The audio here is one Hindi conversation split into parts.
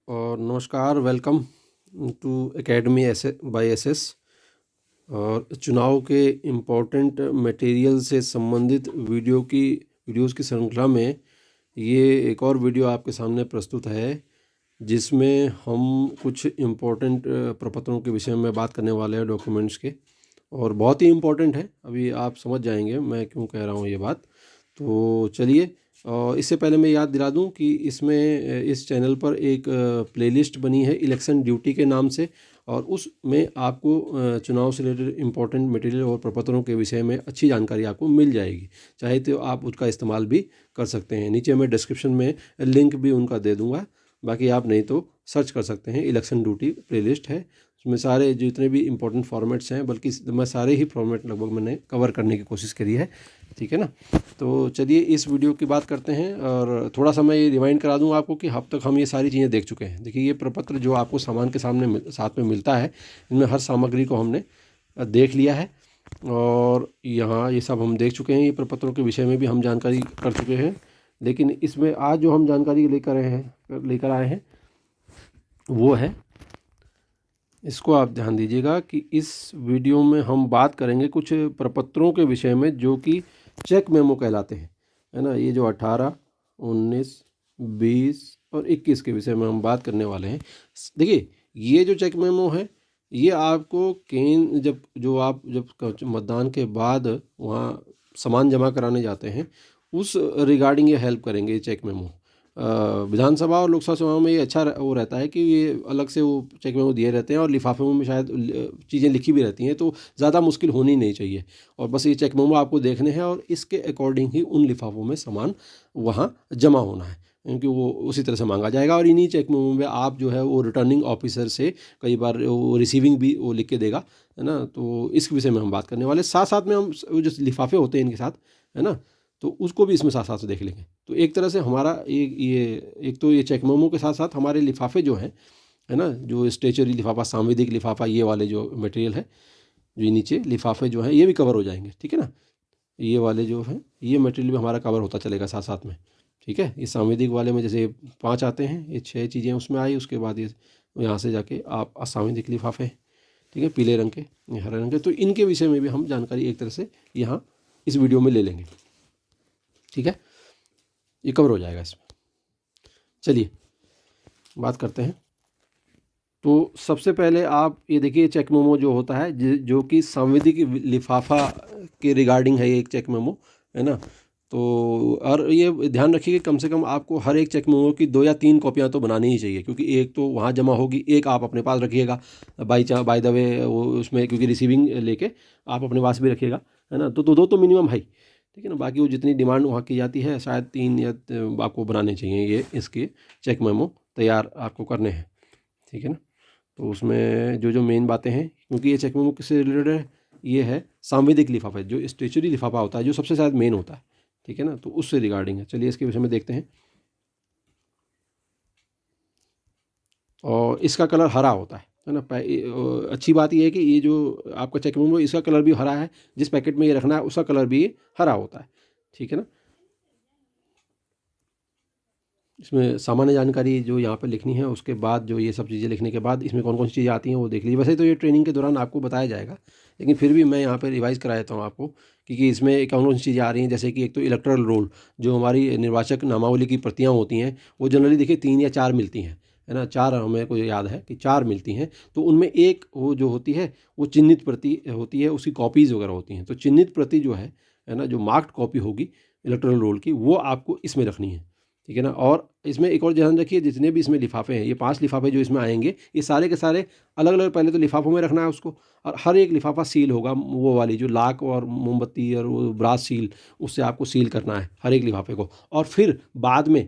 और नमस्कार, welcome to academy by SS. और चुनाव के इम्पोर्टेंट मटेरियल से संबंधित वीडियोज़ की श्रृंखला में ये एक और वीडियो आपके सामने प्रस्तुत है, जिसमें हम कुछ इम्पोर्टेंट प्रपत्रों के विषय में बात करने वाले हैं, डॉक्यूमेंट्स के। और बहुत ही इम्पोर्टेंट है, अभी आप समझ जाएंगे मैं क्यों कह रहा हूँ ये बात। तो चलिए, और इससे पहले मैं याद दिला दूं कि इस चैनल पर एक प्लेलिस्ट बनी है इलेक्शन ड्यूटी के नाम से, और उसमें आपको चुनाव से रिलेटेड इम्पोर्टेंट मटेरियल और प्रपत्रों के विषय में अच्छी जानकारी आपको मिल जाएगी। चाहे तो आप उसका इस्तेमाल भी कर सकते हैं। नीचे मैं डिस्क्रिप्शन में लिंक भी उनका दे दूंगा, बाकी आप नहीं तो सर्च कर सकते हैं। इलेक्शन ड्यूटी प्लेलिस्ट है, उसमें सारे जितने भी इम्पोर्टेंट फॉर्मेट्स हैं, बल्कि मैं सारे ही फॉर्मेट लगभग मैंने कवर करने की कोशिश करी है। ठीक है ना। तो चलिए इस वीडियो की बात करते हैं, और थोड़ा सा मैं ये रिमाइंड करा दूं आपको कि अब तक हम ये सारी चीज़ें देख चुके हैं। देखिए, ये प्रपत्र जो आपको सामान के साथ में मिलता है, इनमें हर सामग्री को हमने देख लिया है, और यहाँ ये सब हम देख चुके हैं। ये प्रपत्रों के विषय में भी हम जानकारी कर चुके हैं। लेकिन इसमें आज जो हम जानकारी लेकर आए हैं वो है, इसको आप ध्यान दीजिएगा कि इस वीडियो में हम बात करेंगे कुछ प्रपत्रों के विषय में जो कि चेक मेमो कहलाते हैं, है ना। ये जो 18, 19, 20 और 21 के विषय में हम बात करने वाले हैं। देखिए, ये जो चेक मेमो है, ये आपको जब मतदान के बाद वहाँ सामान जमा कराने जाते हैं, उस रिगार्डिंग ये हेल्प करेंगे। ये चेक मेमो विधानसभा और लोकसभा चुनाव में ये अच्छा वो रहता है कि ये अलग से वो चेक मेमो दिए रहते हैं, और लिफाफों में शायद चीज़ें लिखी भी रहती हैं, तो ज़्यादा मुश्किल होनी नहीं चाहिए। और बस ये चेक मेमो आपको देखने हैं, और इसके अकॉर्डिंग ही उन लिफाफों में सामान वहाँ जमा होना है, क्योंकि वो उसी तरह से मांगा जाएगा। और इन्हीं चेक मेमो में आप जो है वो रिटर्निंग ऑफिसर से कई बार वो रिसीविंग भी वो लिख के देगा, है ना। तो इस विषय में हम बात करने वाले, साथ साथ में हम जो लिफाफे होते हैं इनके साथ, है ना, तो उसको भी इसमें साथ साथ देख लेंगे। तो एक तरह से हमारा एक तो ये चेक मेमो के साथ साथ हमारे लिफाफे जो हैं, है ना, जो स्टेशनरी लिफाफा, सांविधिक लिफाफा, ये वाले जो मटेरियल है, जो ये नीचे लिफाफे जो हैं, ये भी कवर हो जाएंगे। ठीक है ना। ये वाले जो हैं, ये मटेरियल भी हमारा कवर होता चलेगा साथ साथ में। ठीक है। ये सांविधिक वाले में जैसे 5 आते हैं, ये 6 चीज़ें उसमें आई। उसके बाद ये यहाँ से जाके आप असंवैधिक लिफाफे, ठीक है, पीले रंग के, हरे रंग के, तो इनके विषय में भी हम जानकारी एक तरह से यहाँ इस वीडियो में ले लेंगे। ठीक है, ये कवर हो जाएगा इसमें। चलिए बात करते हैं। तो सबसे पहले आप ये देखिए, चेक मेमो जो होता है, जो कि संविधिक लिफाफा के रिगार्डिंग है, ये एक चेक मेमो, है ना। तो और ये ध्यान रखिए कि कम से कम आपको हर एक चेक मेमो की 2 या 3 कॉपियाँ तो बनानी ही चाहिए, क्योंकि एक तो वहाँ जमा होगी, एक आप अपने पास रखिएगा बाय द वे, वो उसमें क्योंकि रिसीविंग लेके आप अपने पास भी रखिएगा, है ना। तो दो तो मिनिमम है, ठीक है ना। बाकी वो जितनी डिमांड वहाँ की जाती है, शायद 3 या आपको बनाने चाहिए ये इसके चेक मेमो तैयार आपको करने हैं। ठीक है ना। तो उसमें जो मेन बातें हैं, क्योंकि ये चेक मेमो किससे रिलेटेड है, ये है सांविधिक लिफाफा, जो स्टेशनरी लिफाफा होता है, जो सबसे शायद मेन होता है। ठीक है ना। तो उससे रिगार्डिंग है। चलिए इसके विषय में देखते हैं। और इसका कलर हरा होता है ना। अच्छी बात यह है कि ये जो आपका चेक मेमो, इसका कलर भी हरा है। जिस पैकेट में ये रखना है उसका कलर भी हरा होता है। ठीक है ना। इसमें सामान्य जानकारी जो यहाँ पे लिखनी है, उसके बाद जो ये सब चीज़ें लिखने के बाद इसमें कौन कौन सी चीज़ें आती हैं वो देख लीजिए। वैसे तो ये ट्रेनिंग के दौरान आपको बताया जाएगा, लेकिन फिर भी मैं यहाँ पे रिवाइज़ करा देता हूँ आपको, क्योंकि इसमें कौन कौन सी चीज़ें आ रही हैं। जैसे कि एक तो इलेक्टोरल रोल, जो हमारी निर्वाचक नामावली की प्रतियाँ होती हैं, वो जनरली देखिए 3 या 4 मिलती हैं, है ना। 4 हमें को याद है कि 4 मिलती हैं। तो उनमें एक वो जो होती है, वो चिन्हित प्रति होती है, उसकी कॉपीज़ वगैरह होती हैं। तो चिन्हित प्रति जो है ना, जो मार्क्ड कॉपी होगी इलेक्टोरल रोल की, वो आपको इसमें रखनी है। ठीक है ना। और इसमें एक और ध्यान रखिए, जितने भी इसमें लिफाफे हैं, ये 5 लिफाफे जो इसमें आएंगे, ये सारे के सारे अलग अलग पहले तो लिफाफों में रखना है उसको, और हर एक लिफाफा सील होगा, वो वाली जो लाख और मोमबत्ती और वो ब्रास सील, उससे आपको सील करना है हर एक लिफाफे को। और फिर बाद में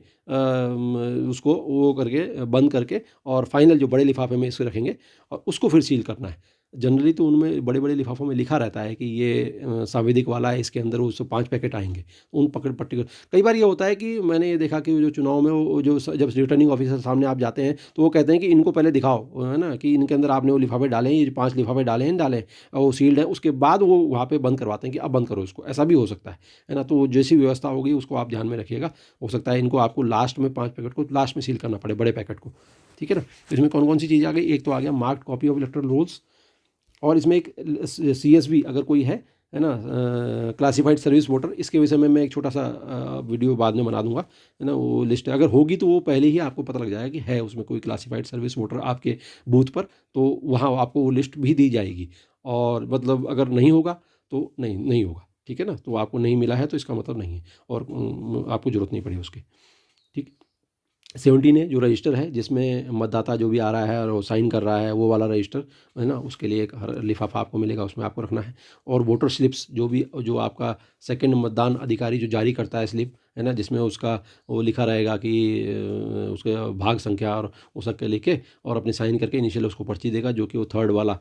उसको वो करके बंद करके, और फाइनल जो बड़े लिफाफे में इसको रखेंगे और उसको फिर सील करना है। जनरली तो उनमें बड़े बड़े लिफाफों में लिखा रहता है कि ये सांवेदिक वाला है, इसके अंदर उससे 5 पैकेट आएंगे। उन पकड़ पर्टिकुलर कई बार ये होता है कि मैंने ये देखा कि जो चुनाव में वो जो जब रिटर्निंग ऑफिसर सामने आप जाते हैं तो वो कहते हैं कि इनको पहले दिखाओ, है ना, कि इनके अंदर आपने वो लिफाफे डाले हैं, ये जो 5 लिफाफे डाले हैं डालें और वो सील्ड है, उसके बाद वो वहाँ पे बंद करवाते हैं कि अब बंद करो इसको। ऐसा भी हो सकता है ना। तो जैसी व्यवस्था होगी उसको आप ध्यान में रखिएगा। हो सकता है इनको आपको लास्ट में 5 पैकेट को लास्ट में सील करना पड़े, बड़े पैकेट को, ठीक है ना। तो इसमें कौन कौन सी चीज़ आ गई, एक तो आ गया marked copy of electoral rolls, और इसमें एक CSV अगर कोई है ना, क्लासिफाइड सर्विस वोटर, इसके विषय में मैं एक छोटा सा वीडियो बाद में बना दूंगा, है ना। वो लिस्ट अगर होगी तो वो पहले ही आपको पता लग जाएगा कि है उसमें कोई क्लासिफाइड सर्विस वोटर आपके बूथ पर, तो वहाँ आपको वो लिस्ट भी दी जाएगी। और मतलब अगर नहीं होगा तो नहीं होगा, ठीक है ना। तो आपको नहीं मिला है तो इसका मतलब नहीं है, और आपको ज़रूरत नहीं पड़ी उसकी, ठीक। 17 है जो रजिस्टर है, जिसमें मतदाता जो भी आ रहा है और वो साइन कर रहा है, वो वाला रजिस्टर, है ना, उसके लिए एक हर लिफाफा आपको मिलेगा, उसमें आपको रखना है। और वोटर स्लिप्स जो आपका सेकंड मतदान अधिकारी जो जारी करता है स्लिप, है ना, जिसमें उसका वो लिखा रहेगा कि उसके भाग संख्या और वो सब के लिखे और अपने साइन करके इनिशियल उसको पर्ची देगा, जो कि वो थर्ड वाला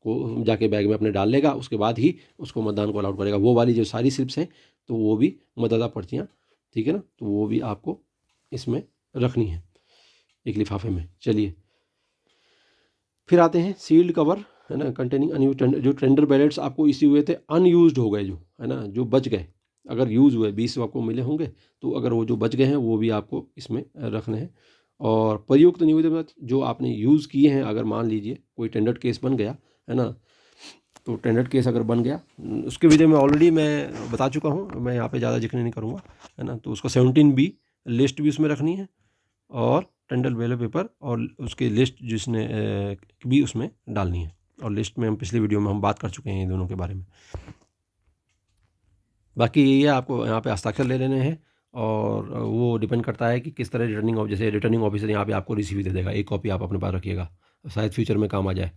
को जाके बैग में अपने डाल लेगा, उसके बाद ही उसको मतदान को अलाउड करेगा। वो वाली जो सारी स्लिप्स हैं तो वो भी मतदाता पर्चियाँ, ठीक है ना, तो वो भी आपको इसमें रखनी है एक लिफाफे में। चलिए फिर आते हैं सील्ड कवर, है ना, कंटेनिंग अनयूज जो टेंडर बैलेट्स आपको इसी हुए थे, अनयूज्ड हो गए जो, है ना, जो बच गए, अगर यूज़ हुए 20 आपको मिले होंगे, तो अगर वो जो बच गए हैं वो भी आपको इसमें रखने हैं। और प्रयुक्त निवेदन जो आपने यूज़ किए हैं, अगर मान लीजिए कोई टेंडर केस बन गया, है ना, तो टेंडर केस अगर बन गया, उसके विषय में ऑलरेडी मैं बता चुका हूँ, मैं यहाँ पे ज़्यादा जिक्र नहीं करूँगा, है ना। तो उसको 17B लिस्ट भी उसमें रखनी है, और टेंडर बैलेट पेपर और उसकी लिस्ट जिसने भी उसमें डालनी है। और लिस्ट में हम पिछले वीडियो में हम बात कर चुके हैं इन दोनों के बारे में। बाकी यही है, आपको यहाँ पे हस्ताक्षर ले लेने हैं, और वो डिपेंड करता है कि किस तरह जैसे रिटर्निंग ऑफिसर यहाँ पे आपको रिसीव दे देगा, एक कॉपी आप अपने पास रखिएगा, शायद फ्यूचर में काम आ जाए।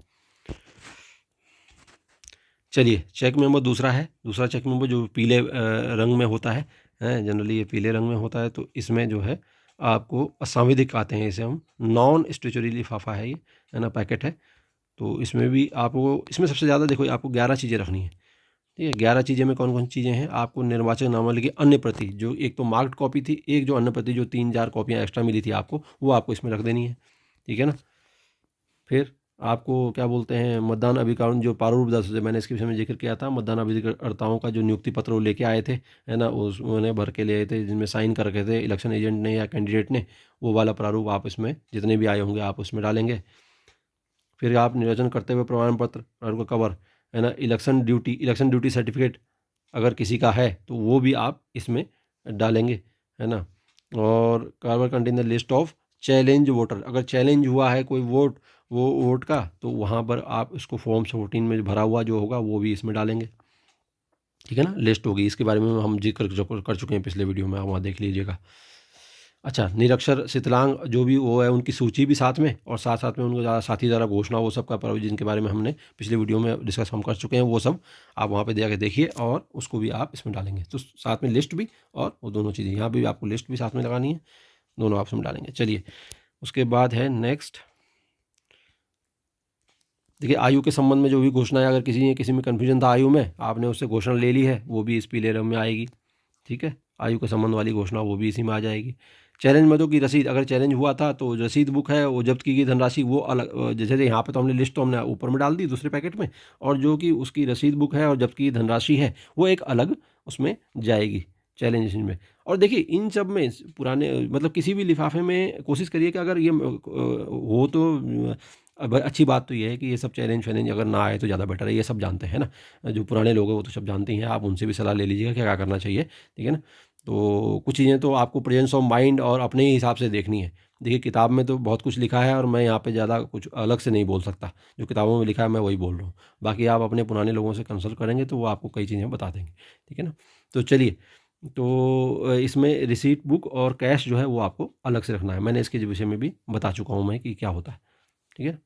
चलिए चेक मेमो दूसरा चेक मेमो जो पीले रंग में होता है, जनरली ये पीले रंग में होता है। तो इसमें जो है आपको असंविधिक आते हैं, इसे हम नॉन स्टेचुरी लिफाफा है ये, है ना, पैकेट है। तो इसमें भी आपको, इसमें सबसे ज़्यादा देखो आपको 11 चीज़ें रखनी है, ठीक है। 11 चीज़ें में कौन कौन सी चीज़ें हैं, आपको निर्वाचक नामावली की अन्य प्रति, जो एक तो मार्क्ड कॉपी थी, एक जो अन्य प्रति जो 3-4 कॉपियाँ एक्स्ट्रा मिली थी आपको, वो आपको इसमें रख देनी है, ठीक है ना। फिर आपको क्या बोलते हैं, मतदान अभिकरण जो प्रारूप दस, मैंने इसके विषय में जिक्र किया था, मतदान अभिकर्ताओं का जो नियुक्ति पत्र वो लेके आए थे, है ना, उस उन्होंने भर के ले आए थे, जिनमें साइन कर रखे थे इलेक्शन एजेंट ने या कैंडिडेट ने, वो वाला प्रारूप आप इसमें जितने भी आए होंगे आप उसमें डालेंगे। फिर आप निर्वाचन करते हुए प्रमाण पत्र प्रारूप का कवर, है ना, इलेक्शन ड्यूटी सर्टिफिकेट अगर किसी का है तो वो भी आप इसमें डालेंगे, है ना। और cover contain the list of challenge voter, अगर चैलेंज हुआ है कोई वोट का, तो वहाँ पर आप इसको फॉर्म 14 में भरा हुआ जो होगा वो भी इसमें डालेंगे, ठीक है ना। लिस्ट होगी, इसके बारे में हम जिक्र कर चुके हैं पिछले वीडियो में, आप वहाँ देख लीजिएगा। अच्छा, निरक्षर शिथिलांग जो भी वो है उनकी सूची भी साथ में, और साथ साथ में उनको ज़्यादा साथी द्वारा घोषणा वो सब का प्रावधान, जिनके बारे में हमने पिछले वीडियो में डिस्कस हम कर चुके हैं, वो सब आप वहाँ पे जाके देखिए, और उसको भी आप इसमें डालेंगे। तो साथ में लिस्ट भी और वो दोनों चीज़ें, यहाँ भी आपको लिस्ट भी साथ में लगानी है, दोनों आप इसमें डालेंगे। चलिए उसके बाद है नेक्स्ट, देखिए आयु के संबंध में जो भी घोषणा है, अगर किसी में कन्फ्यूजन था आयु में, आपने उससे घोषणा ले ली है, वो भी इस पीले रंग में आएगी, ठीक है। आयु के संबंध वाली घोषणा वो भी इसी में आ जाएगी। चैलेंज मदों की रसीद, अगर चैलेंज हुआ था तो रसीद बुक है, वो जब्त की गई धनराशि वो अलग, जैसे यहाँ पे तो हमने लिस्ट तो हमने ऊपर में डाल दी दूसरे पैकेट में, और जो कि उसकी रसीद बुक है और जब्त की धनराशि है वो एक अलग उसमें जाएगी चैलेंज में। और देखिए इन सब में पुराने मतलब किसी भी लिफाफे में कोशिश करिए कि अगर ये हो तो अब अच्छी बात तो ये है कि ये सब चैलेंज अगर ना आए तो ज़्यादा बेटर है, ये सब जानते हैं ना, जो पुराने लोग हैं वो तो सब जानते हैं, आप उनसे भी सलाह ले लीजिएगा क्या करना चाहिए, ठीक है ना। तो कुछ चीज़ें तो आपको प्रेजेंस ऑफ माइंड और अपने ही हिसाब से देखनी है। देखिए किताब में तो बहुत कुछ लिखा है और मैं यहाँ पे ज़्यादा कुछ अलग से नहीं बोल सकता, जो किताबों में लिखा है मैं वही बोल रहा हूँ। बाकी आप अपने पुराने लोगों से कंसल्ट करेंगे तो वो आपको कई चीज़ें बता देंगे, ठीक है ना। तो चलिए, तो इसमें रिसीट बुक और कैश जो है वो आपको अलग से रखना है, मैंने इसके विषय में भी बता चुका हूँ मैं कि क्या होता है, ठीक है।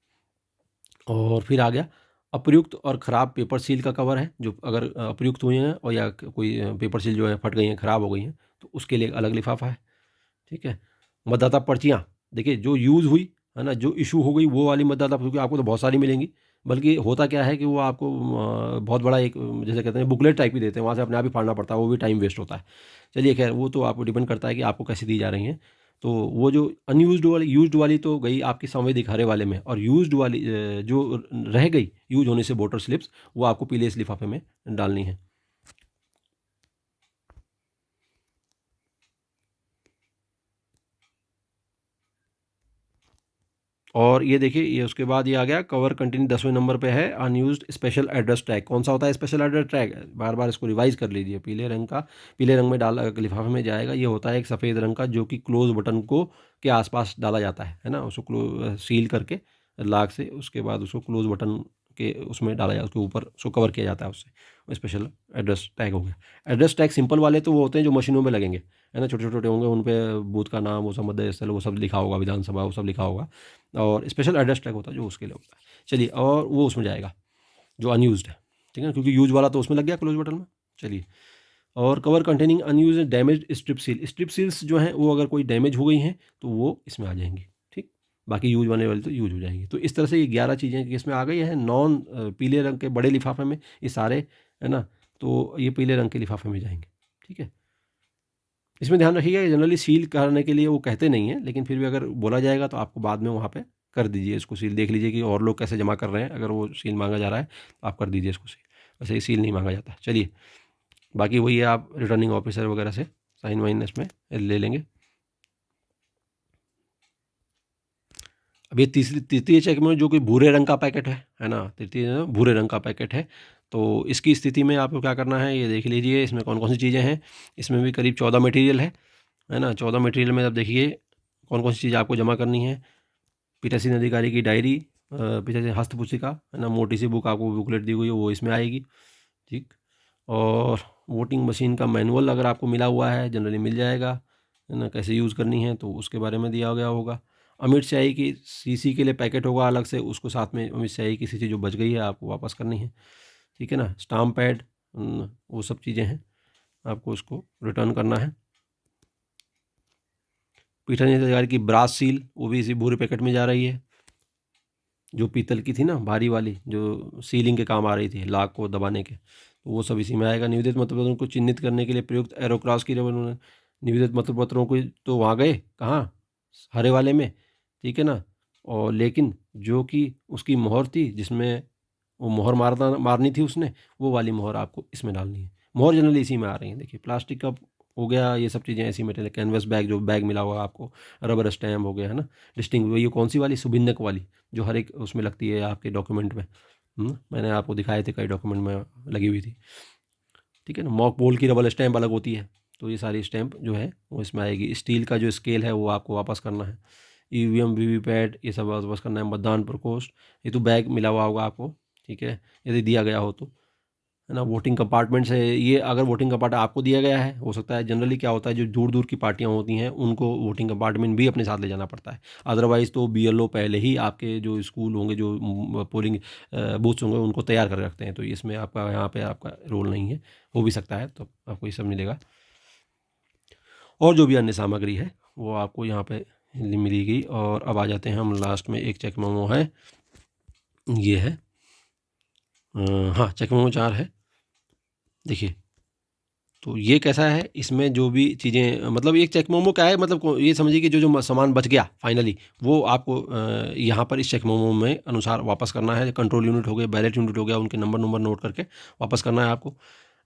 और फिर आ गया अप्रयुक्त और ख़राब पेपर सील का कवर है, जो अगर अप्रयुक्त हुए हैं और या कोई पेपर सील जो है फट गई हैं, ख़राब हो गई हैं, तो उसके लिए अलग लिफाफा है, ठीक है। मतदाता पर्चियाँ, देखिए जो यूज़ हुई, है ना, जो इशू हो गई वो वाली मतदाता, क्योंकि आपको तो बहुत सारी मिलेंगी, बल्कि होता क्या है कि वो आपको बहुत बड़ा एक जैसे कहते हैं बुकलेट टाइप की देते हैं, वहाँ से अपने आप ही फाड़ना पड़ता है, वो भी टाइम वेस्ट होता है। चलिए खैर, वो तो आपको डिपेंड करता है कि आपको कैसे दी जा रही हैं। तो वो जो अनयूज़्ड वाली यूज़्ड वाली तो गई आपकी संवेदिक हरे वाले में, और यूज़्ड वाली जो रह गई यूज़ होने से वोटर स्लिप्स, वो आपको पीले इस लिफाफे में डालनी है। और ये देखिए, ये उसके बाद ये आ गया कवर कंटेन 10वें नंबर पे है अनयूज्ड स्पेशल एड्रेस टैग। कौन सा होता है स्पेशल एड्रेस टैग? बार बार इसको रिवाइज कर लीजिए। पीले रंग में डाला लिफाफे में जाएगा। ये होता है एक सफ़ेद रंग का, जो कि क्लोज बटन को के आसपास डाला जाता है ना, उसको सील करके लाक से, उसके बाद उसको क्लोज बटन के उसमें डाला जाता है, उसके ऊपर उसको कवर किया जाता है उससे। स्पेशल एड्रेस टैग हो गया। एड्रेस टैग सिंपल वाले तो वो होते हैं जो मशीनों में लगेंगे, है ना, छोटे छोटे होंगे, उन पे बूथ का नाम, वो सब मध्य स्थल, वो सब लिखा होगा, विधानसभा, वो सब लिखा होगा। और स्पेशल एड्रेस टैग होता है जो उसके लिए होता है। चलिए, और वो उसमें जाएगा जो अनयूज्ड है, ठीक है, क्योंकि यूज वाला तो उसमें लग गया क्लोज बटन में। चलिए, और cover containing unused damage strip seal. Strip seals जो हैं वो अगर कोई डैमेज हो गई हैं तो वो इसमें आ जाएंगी, ठीक। बाकी यूज होने वाली तो यूज हो जाएंगी। तो इस तरह से ये 11 चीज़ें इसमें आ गई हैं। नॉन पीले रंग के बड़े लिफाफे में ये सारे, है ना, तो ये पीले रंग के लिफाफे में जाएंगे, ठीक है। इसमें ध्यान रखिएगा, जनरली सील करने के लिए वो कहते नहीं हैं, लेकिन फिर भी अगर बोला जाएगा तो आपको बाद में वहाँ पे कर दीजिए इसको सील। देख लीजिए कि और लोग कैसे जमा कर रहे हैं, अगर वो सील मांगा जा रहा है तो आप कर दीजिए इसको सील। वैसे ही सील नहीं मांगा जाता। चलिए, बाकी वही है, आप रिटर्निंग ऑफिसर वगैरह से साइन वाइन इसमें ले लेंगे। अब ये तृतीय चेक में जो कि भूरे रंग का पैकेट है ना, तृतीय भूरे रंग का पैकेट है। तो इसकी स्थिति में आपको क्या करना है, ये देख लीजिए इसमें कौन कौन सी चीज़ें हैं। इसमें भी करीब 14 मटेरियल है ना। 14 मटेरियल में अब देखिए कौन कौन सी चीज़ आपको जमा करनी है। पीठासीन अधिकारी की डायरी, पीठासीन हस्तपुस्तिका, है ना, मोटी सी बुक आपको बुकलेट दी हुई है, वो इसमें आएगी, ठीक। और वोटिंग मशीन का मैनुअल अगर आपको मिला हुआ है, जनरली मिल जाएगा, है ना, कैसे यूज़ करनी है तो उसके बारे में दिया गया होगा। अमिट स्याही की सीसी के लिए पैकेट होगा अलग से, उसको साथ में अमिट स्याही की सीसी जो बच गई है आपको वापस करनी है, ठीक है ना। स्टाम्प पैड, वो सब चीज़ें हैं, आपको उसको रिटर्न करना है। पीठासीन अधिकारी की ब्रास सील, वो भी इसी भूरे पैकेट में जा रही है, जो पीतल की थी ना, भारी वाली, जो सीलिंग के काम आ रही थी, लाक को दबाने के, तो वो सब इसी में आएगा। निवेदित मतपत्रों को चिन्हित करने के लिए प्रयुक्त एरो क्रॉस की उन्होंने निवेदित मतपत्रों को तो वहाँ गए कहाँ, हरे वाले में, ठीक है ना। और लेकिन जो कि उसकी मोहर थी, जिसमें वो मोहर मारनी थी उसने, वो वाली मोहर आपको इसमें डालनी है। मोहर जनरली इसी में आ रही है। देखिए, प्लास्टिक का हो गया, ये सब चीज़ें ऐसी मटेरियल, कैनवस बैग जो बैग मिला हुआ आपको, रबर स्टैम्प हो गया, है ना, डिस्टिंग, ये कौन सी वाली, सुभिन्नक वाली, जो हर एक उसमें लगती है आपके डॉक्यूमेंट में। मैंने आपको दिखाए थे, कई डॉक्यूमेंट में लगी हुई थी, ठीक है ना। मॉक पोल की रबर स्टैम्प अलग होती है, तो ये सारी स्टैम्प जो है वो इसमें आएगी। स्टील का जो स्केल है वो आपको वापस करना है। ईवीएम वीवीपैट ये सब वापस करना है। मतदान प्रकोष्ठ, ये तो बैग मिला हुआ होगा आपको, ठीक है, यदि दिया गया हो तो, है ना। वोटिंग कंपार्टमेंट से, ये अगर वोटिंग कंपार्टमेंट आपको दिया गया है, हो सकता है, जनरली क्या होता है, जो दूर दूर की पार्टियां होती हैं उनको वोटिंग कंपार्टमेंट भी अपने साथ ले जाना पड़ता है। अदरवाइज़ तो बीएलओ पहले ही आपके जो स्कूल होंगे, जो पोलिंग बूथ्स होंगे, उनको तैयार कर रखते हैं। तो इसमें आपका, यहाँ पे आपका रोल नहीं है, हो भी सकता है, तो आपको ये सब मिलेगा। और जो भी अन्य सामग्री है वो आपको यहाँ पे मिलेगी। और अब आ जाते हैं हम लास्ट में, एक चेक मेमो है, ये है, हाँ, चेक मेमो 4 है। देखिए, तो ये कैसा है, इसमें जो भी चीज़ें, मतलब एक चेक मेमो क्या है, मतलब ये समझिए कि जो जो सामान बच गया फाइनली, वो आपको यहाँ पर इस चेक मेमो में अनुसार वापस करना है। कंट्रोल यूनिट हो गए, बैलेट यूनिट हो गया, उनके नंबर नोट करके वापस करना है आपको।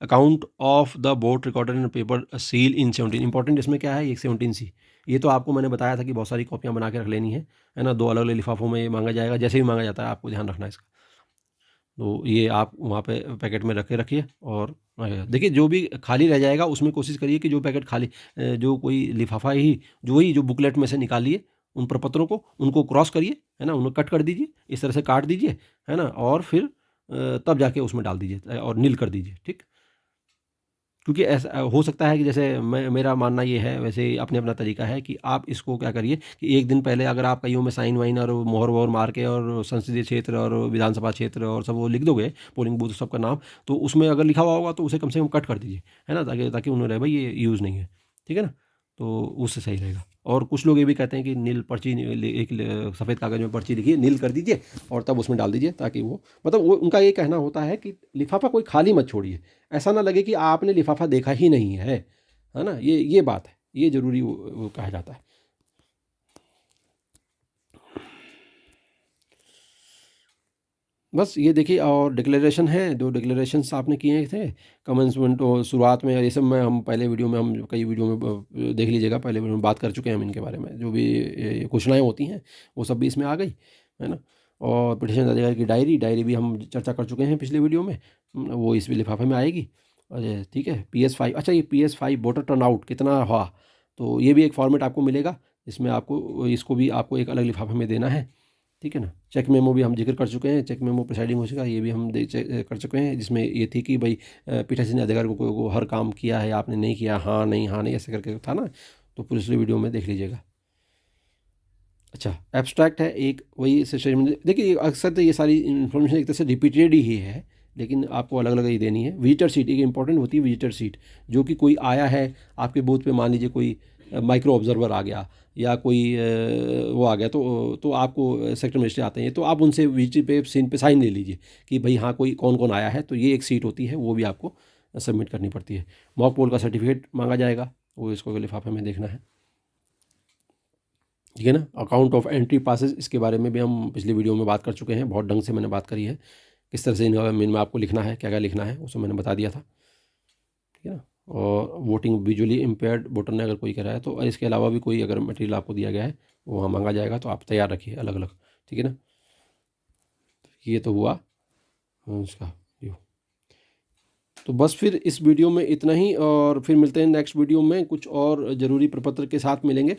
Account of the vote recorded in paper seal in 17। Important इसमें क्या है, 17C। ये तो आपको मैंने बताया था कि बहुत सारी कॉपियाँ बना के रख लेनी है ना। 2 अलग अलग लिफाफों में ये मांगा जाएगा, जैसे भी मांगा जाता है आपको ध्यान रखना है इसका। तो ये आप वहाँ पे पैकेट में रखे रखिए। और देखिए, जो भी खाली रह जाएगा उसमें कोशिश करिए कि जो पैकेट खाली, जो कोई लिफाफा ही, जो वही जो बुकलेट में से निकालिए उन प्रपत्रों को, उनको क्रॉस करिए, है ना, उनको कट कर दीजिए, इस तरह से काट दीजिए, है ना, और फिर तब जाके उसमें डाल दीजिए और नील कर दीजिए, ठीक। क्योंकि ऐसा हो सकता है कि जैसे मेरा मानना ये है, वैसे ही अपने अपना तरीका है कि आप इसको क्या करिए कि एक दिन पहले अगर आप कईयों में साइन वाइन और मोहर वोहर मार के और संसदीय क्षेत्र और विधानसभा क्षेत्र और सब वो लिख दोगे, पोलिंग बूथ सबका नाम, तो उसमें अगर लिखा हुआ होगा तो उसे कम से कम कट कर दीजिए, है ना, ताकि ताकि उन्हें रहे भाई ये यूज़ नहीं है, ठीक है ना। तो उससे सही रहेगा। और कुछ लोग ये भी कहते हैं कि नील पर्ची, एक सफ़ेद कागज़ में पर्ची लिखिए, नील कर दीजिए और तब उसमें डाल दीजिए, ताकि वो मतलब वो उनका ये कहना होता है कि लिफाफा कोई खाली मत छोड़िए, ऐसा ना लगे कि आपने लिफाफा देखा ही नहीं है ना। ये बात है, ये ज़रूरी वो कहा जाता है। बस ये देखिए, और डिक्लेरेशन है, 2 डिक्लेरेशंस आपने किए थे कमेंसमेंट और शुरुआत में। ये सब मैं हम पहले वीडियो में, हम कई वीडियो में देख लीजिएगा, पहले वीडियो में बात कर चुके हैं हम इनके बारे में। जो भी ये घोषणाएँ होती हैं वो सब भी इसमें आ गई, है ना। और पिटीशन अधिकारी की डायरी भी हम चर्चा कर चुके हैं पिछले वीडियो में, वो इस लिफाफे में आएगी। और ठीक है, PS5, अच्छा ये PS5 वोटर टर्नआउट कितना हुआ, तो ये भी एक फॉर्मेट आपको मिलेगा, इसमें आपको इसको भी आपको एक अलग लिफाफे में देना है, ठीक है ना। चेक मेमो भी हम जिक्र कर चुके हैं, चेक मेमो प्रिसाइडिंग ऑफिसर का ये भी हम कर चुके हैं, जिसमें ये थी कि भाई पीठासीन अधिकारी को हर काम किया है, आपने नहीं किया, हाँ नहीं ऐसे करके था ना, तो पिछले वीडियो में देख लीजिएगा। अच्छा, एब्स्ट्रैक्ट है एक, वही स्टेटमेंट देखिए, अक्सर तो ये सारी इन्फॉर्मेशन एक तरह से रिपीटेड ही है, लेकिन आपको अलग अलग ही देनी है। विजिटर सीट एक इंपॉर्टेंट होती है, विजिटर सीट, जो कि कोई आया है आपके बूथ पे, मान लीजिए कोई माइक्रो ऑब्जर्वर आ गया या कोई वो आ गया, तो आपको सेक्टर मजिस्ट्रेट आते हैं, तो आप उनसे विजिट पे सीन पे साइन ले लीजिए कि भाई हाँ कोई कौन कौन आया है, तो ये एक सीट होती है, वो भी आपको सबमिट करनी पड़ती है। मॉक पोल का सर्टिफिकेट मांगा जाएगा, वो इसको लिफाफे में देखना है, ठीक है ना। अकाउंट ऑफ एंट्री पासेस, इसके बारे में भी हम पिछली वीडियो में बात कर चुके हैं, बहुत ढंग से मैंने बात करी है, किस तरह से इनमें आपको लिखना है, क्या क्या लिखना है, उसको मैंने बता दिया था, ठीक है ना। और वोटिंग विजुअली इम्पेयर्ड वोटर ने अगर कोई करा है, तो इसके अलावा भी कोई अगर मटेरियल आपको दिया गया है वो वहाँ मांगा जाएगा, तो आप तैयार रखिए अलग अलग, ठीक है ना। ये तो हुआ उसका व्यू। तो बस फिर इस वीडियो में इतना ही, और फिर मिलते हैं नेक्स्ट वीडियो में, कुछ और ज़रूरी प्रपत्र के साथ मिलेंगे।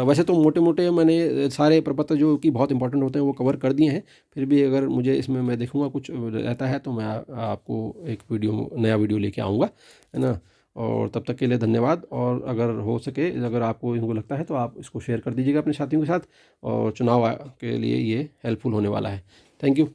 वैसे तो मोटे मोटे मैंने सारे प्रपत्र जो कि बहुत इंपॉर्टेंट होते हैं वो कवर कर दिए हैं, फिर भी अगर मुझे इसमें मैं देखूँगा कुछ रहता है तो मैं आपको एक नया वीडियो लेके आऊँगा, है ना। और तब तक के लिए धन्यवाद, और अगर हो सके, अगर आपको इनको लगता है तो आप इसको शेयर कर दीजिएगा अपने साथियों के साथ, और चुनाव के लिए ये हेल्पफुल होने वाला है। Thank you.